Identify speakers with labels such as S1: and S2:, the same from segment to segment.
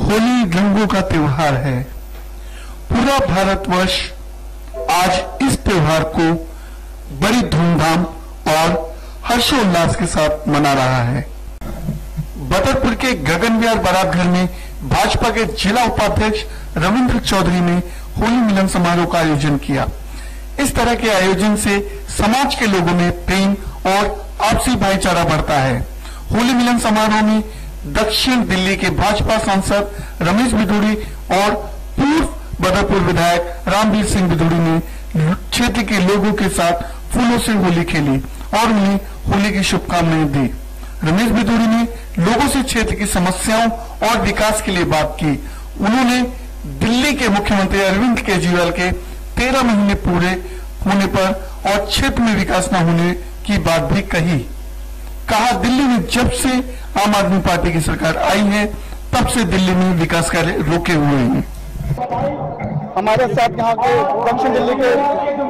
S1: होली रंगों का त्योहार है। पूरा भारतवर्ष आज इस त्योहार को बड़ी धूमधाम और हर्षोल्लास के साथ मना रहा है। बदरपुर के गगन विहार बारात घर में भाजपा के जिला उपाध्यक्ष रविंद्र चौधरी ने होली मिलन समारोह का आयोजन किया। इस तरह के आयोजन से समाज के लोगों में प्रेम और आपसी भाईचारा बढ़ता है। होली मिलन समारोह में दक्षिण दिल्ली के भाजपा सांसद रमेश बिधूड़ी और पूर्व बदरपुर विधायक रामवीर सिंह बिधूड़ी ने क्षेत्र के लोगों के साथ फूलों से होली खेली और उन्हें होली की शुभकामनाएं दी। रमेश बिधूड़ी ने लोगों से क्षेत्र की समस्याओं और विकास के लिए बात की। उन्होंने दिल्ली के मुख्यमंत्री अरविंद केजरीवाल के 13 महीने पूरे होने पर और क्षेत्र में विकास न होने की बात भी कही। कहा, दिल्ली में जब से आम आदमी पार्टी की सरकार आई है तब से दिल्ली में विकास कार्य रुके हुए हैं।
S2: हमारे साथ यहाँ के दक्षिण दिल्ली के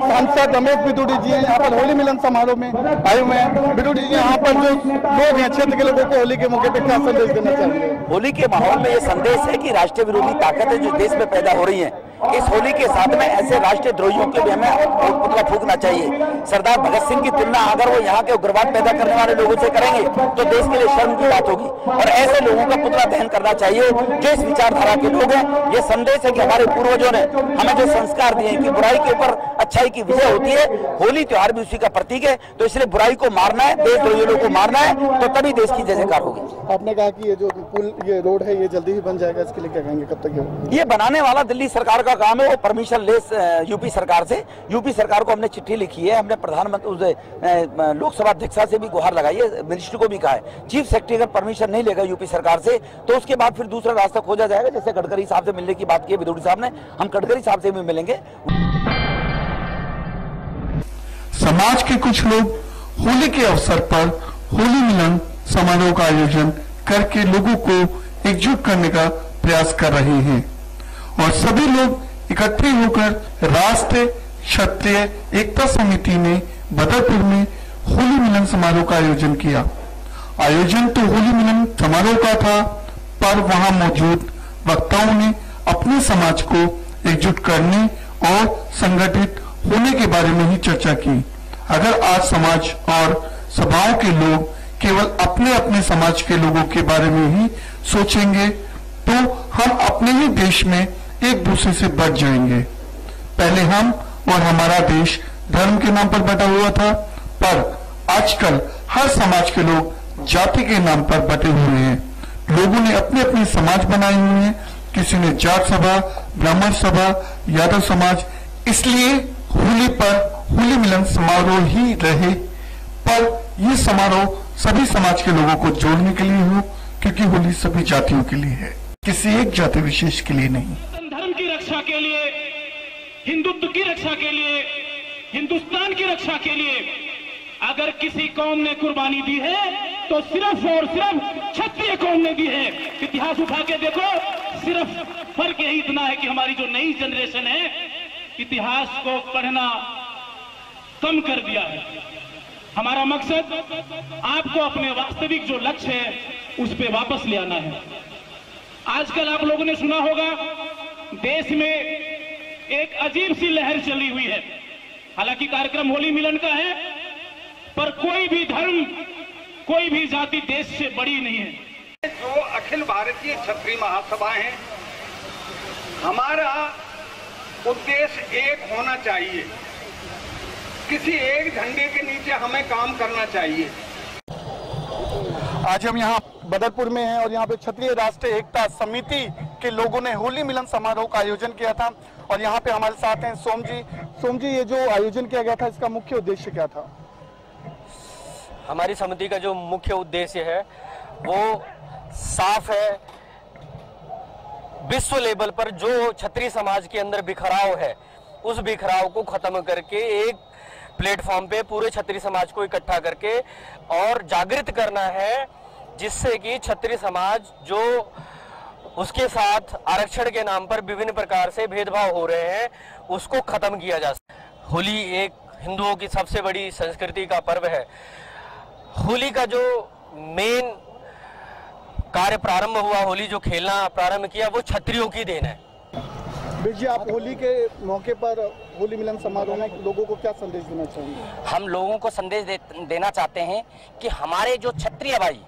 S2: सांसद रमेश बिधूड़ी जी यहाँ पर होली मिलन समारोह में आए हुए हैं। बिधूड़ी जी, यहाँ पर जो लोग हैं क्षेत्र के लोगों को होली के मौके पर क्या संदेश देना चाहिए?
S3: होली के माहौल में ये संदेश है कि राष्ट्रीय विरोधी ताकतें जो देश में पैदा हो रही हैं, इस होली के साथ में ऐसे राष्ट्रीय द्रोहियों के भी हमें पुतला फूंकना चाहिए। सरदार भगत सिंह की तुलना अगर वो यहाँ के उग्रवाद पैदा करने वाले लोगों से करेंगे तो देश के लिए शर्म की बात होगी और ऐसे लोगों का पुतला दहन करना चाहिए जो इस विचारधारा के लोग हैं। ये संदेश है कि हमारे पूर्वजों ने हमें जो संस्कार दिए कि बुराई के ऊपर अच्छाई की विजय होती है, होली त्योहार भी उसी का प्रतीक है। तो इसलिए बुराई को मारना है, देशद्रोहियों को मारना है, तो तभी देश की जय जयकार होगी।
S2: आपने कहा कि ये जो पुल, ये रोड है, ये जल्दी ही बन जाएगा, इसके लिए क्या कहेंगे, कब तक
S3: ये बनाने वाला दिल्ली सरकार का काम है। वो परमिशन लेस यूपी सरकार से, यूपी सरकार को हमने चिट्ठी लिखी है, हमने प्रधानमंत्री लोकसभा अध्यक्षा से भी गुहार लगाई है, मिनिस्टर को भी कहा है। चीफ सेक्रेटरी अगर परमिशन नहीं लेगा यूपी सरकार से तो उसके बाद फिर दूसरा रास्ता खोजा जाएगा। जैसे गडकरी साहब से मिलने की बात की है बिधूड़ी साहब ने, हम गडकरी साहब से भी मिलेंगे।
S1: समाज के कुछ लोग होली के अवसर पर होली मिलन समारोह का आयोजन करके लोगों को एकजुट करने का प्रयास कर रहे हैं और सभी लोग इकट्ठे होकर राष्ट्रीय क्षत्रिय एकता समिति ने बदरपुर में होली मिलन समारोह का आयोजन किया। आयोजन तो होली मिलन समारोह का था, पर वहां मौजूद वक्ताओं ने अपने समाज को एकजुट करने और संगठित होने के बारे में ही चर्चा की। अगर आज समाज और सभाओं के लोग केवल अपने अपने समाज के लोगों के बारे में ही सोचेंगे तो हम अपने ही देश में एक दूसरे से बट जाएंगे। पहले हम और हमारा देश धर्म के नाम पर बटा हुआ था, पर आजकल हर समाज के लोग जाति के नाम पर बटे हुए हैं। लोगों ने अपने अपने समाज बनाए हुए हैं, किसी ने जाट सभा, ब्राह्मण सभा, यादव समाज। इसलिए होली पर होली मिलन समारोह ही रहे, पर यह समारोह सभी समाज के लोगों को जोड़ने के लिए हो, क्योंकि होली सभी जातियों के लिए है, किसी एक जाति विशेष के लिए नहीं।
S4: धर्म की रक्षा के लिए, हिंदुत्व की रक्षा के लिए, हिंदुस्तान की रक्षा के लिए अगर किसी कौम ने कुर्बानी दी है तो सिर्फ और सिर्फ क्षत्रिय कौम ने दी है। इतिहास उठा के देखो, सिर्फ फर्क यही इतना है कि हमारी जो नई जनरेशन है इतिहास को पढ़ना कम कर दिया है। हमारा मकसद आपको अपने वास्तविक जो लक्ष्य है उस पर वापस ले आना है। आजकल आप लोगों ने सुना होगा देश में एक अजीब सी लहर चली हुई है। हालांकि कार्यक्रम होली मिलन का है, पर कोई भी धर्म, कोई भी जाति देश से बड़ी नहीं है।
S5: जो अखिल भारतीय क्षत्रिय महासभा है, हमारा उद्देश्य एक होना चाहिए। किसी एक झंडे के नीचे हमें काम करना चाहिए।
S2: आज हम यहाँ बदरपुर में हैं और यहाँ पे क्षत्रिय राष्ट्रीय एकता समिति के लोगों ने होली मिलन समारोह का आयोजन किया था और यहाँ पे हमारे साथ हैं सोम जी। सोम जी, ये जो आयोजन किया गया था इसका मुख्य उद्देश्य क्या था?
S6: हमारी समिति का जो मुख्य उद्देश्य है वो साफ है। विश्व लेवल पर जो क्षत्रिय समाज के अंदर बिखराव है, उस बिखराव को खत्म करके एक प्लेटफॉर्म पे पूरे क्षत्रिय समाज को इकट्ठा करके और जागृत करना है, जिससे कि क्षत्रिय समाज जो उसके साथ आरक्षण के नाम पर विभिन्न प्रकार से भेदभाव हो रहे हैं उसको खत्म किया जा सके। होली एक हिंदुओं की सबसे बड़ी संस्कृति का पर्व है। होली का जो मेन कार्य प्रारंभ हुआ, होली जो खेलना प्रारंभ किया, वो क्षत्रियों की देन है।
S2: जी, आप होली के मौके पर होली मिलन समारोह में लोगों को क्या संदेश देना चाहेंगे?
S3: हम लोगों को संदेश देना चाहते हैं कि हमारे जो क्षत्रिय भाई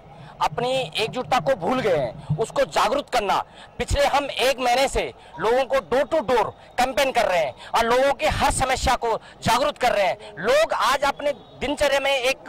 S3: अपनी एकजुटता को भूल गए हैं, उसको जागरूक करना। पिछले हम 1 महीने से लोगों को डोर टू डोर कैंपेन कर रहे हैं और लोगों के हर समस्या को जागरूक कर रहे हैं। लोग आज अपने दिनचर्या में एक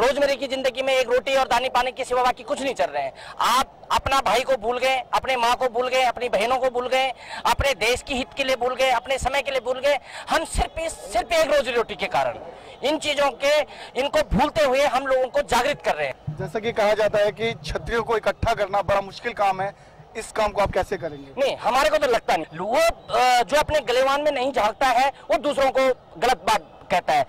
S3: रोजमर्रा की जिंदगी में एक रोटी और दानी पानी के सिवा बाकी कुछ नहीं चल रहे हैं। आप अपना भाई को भूल गए, अपने माँ को भूल गए, अपनी बहनों को भूल गए, अपने देश की हित के लिए भूल गए, अपने समय के लिए भूल गए। हम सिर्फ एक रोजी रोटी के कारण इन चीजों के इनको भूलते हुए हम लोगों को जागृत कर रहे हैं।
S2: जैसा कि कहा जाता है कि क्षत्रियों को इकट्ठा करना बड़ा मुश्किल काम है, इस काम को आप कैसे करेंगे?
S3: नहीं, हमारे को तो लगता नहीं। वो जो अपने गलेवान में नहीं झांकता है वो दूसरों को गलत बात कहता है।